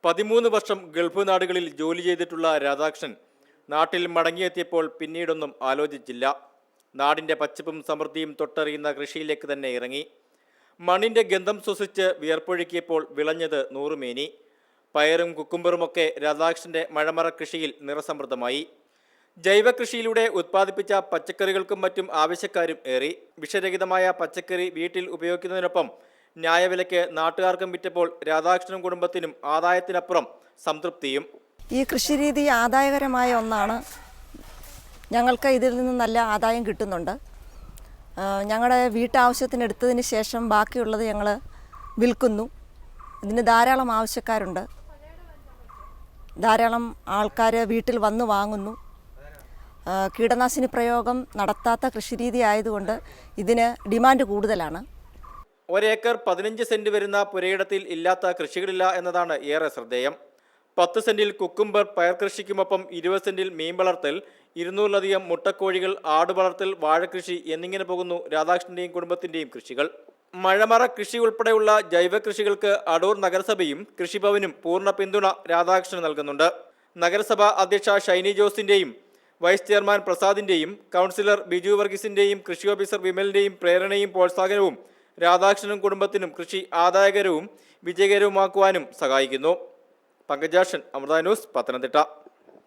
13 വർഷം ഗൾഫ് നാടുകളിൽ ജോലി ചെയ്തിട്ടുള്ള രാധാകൃഷ്ണൻ നാട്ടിൽ മടങ്ങിയെത്തിയപ്പോൾ പിന്നീടൊന്നും ആലോചിച്ചില്ല. നാടിൻ്റെ പച്ചപ്പും സമൃദ്ധിയും തൊട്ടറിയുന്ന കൃഷിയിലേക്ക് തന്നെ ഇറങ്ങി. മണ്ണിൻ്റെ ഗന്ധം ശ്വസിച്ച് വിയർപ്പൊഴുക്കിയപ്പോൾ വിളഞ്ഞത് നൂറുമേനി. പയറും കുക്കുംബറുമൊക്കെ രാധാകൃഷ്ണൻ്റെ മഴമറ കൃഷിയിൽ നിറസമൃദ്ധമായി. ജൈവ കൃഷിയിലൂടെ ഉത്പാദിപ്പിച്ച പച്ചക്കറികൾക്കും മറ്റും ആവശ്യക്കാരും ഏറി. വിഷരഹിതമായ പച്ചക്കറി വീട്ടിൽ ഉപയോഗിക്കുന്നതിനൊപ്പം ന്യായവിലയ്ക്ക് നാട്ടുകാർക്കും വിറ്റപ്പോൾ രാധാകൃഷ്ണനും കുടുംബത്തിനും ആദായത്തിനപ്പുറം സംതൃപ്തിയും. ഈ കൃഷിരീതി ആദായകരമായ ഒന്നാണ്. ഞങ്ങൾക്ക് ഇതിൽ നിന്ന് നല്ല ആദായം കിട്ടുന്നുണ്ട്. ഞങ്ങളുടെ വീട്ടാവശ്യത്തിന് എടുത്തതിന് ശേഷം ബാക്കിയുള്ളത് ഞങ്ങൾ വിൽക്കുന്നു. ഇതിന് ധാരാളം ആവശ്യക്കാരുണ്ട്. ധാരാളം ആൾക്കാർ വീട്ടിൽ വന്ന് വാങ്ങുന്നു. കീടനാശിനി പ്രയോഗം നടത്താത്ത കൃഷിരീതി ആയതുകൊണ്ട് ഇതിന് ഡിമാൻഡ് കൂടുതലാണ്. ഒരേക്കർ 15 സെന്റ് വരുന്ന പുരയിടത്തിൽ ഇല്ലാത്ത കൃഷികളില്ല എന്നതാണ് ഏറെ ശ്രദ്ധേയം. 10 സെന്റിൽ കുക്കുംബർ പയർ കൃഷിക്കുമൊപ്പം 20 സെന്റിൽ മീൻ വളർത്തൽ, 200-ലധികം മുട്ടക്കോഴികൾ, ആട് വളർത്തൽ, വാഴകൃഷി എന്നിങ്ങനെ പോകുന്നു രാധാകൃഷ്ണന്റെയും കുടുംബത്തിന്റെയും കൃഷികൾ. മഴമറ കൃഷി ഉൾപ്പെടെയുള്ള ജൈവ കൃഷികൾക്ക് അടൂർ നഗരസഭയും കൃഷിഭവനും പൂർണ്ണ പിന്തുണ രാധാകൃഷ്ണൻ നൽകുന്നുണ്ട്. നഗരസഭ അധ്യക്ഷ ഷൈനി ജോസിന്റെയും വൈസ് ചെയർമാൻ പ്രസാദിന്റെയും കൗൺസിലർ ബിജു വർഗീസിന്റെയും കൃഷി ഓഫീസർ വിമലിന്റെയും പ്രേരണയും പ്രോത്സാഹനവും രാധാകൃഷ്ണനും കുടുംബത്തിനും കൃഷി ആദായകരവും വിജയകരവുമാക്കുവാനും സഹായിക്കുന്നു. പങ്കജാക്ഷൻ, അമൃത ന്യൂസ്, പത്തനംതിട്ട.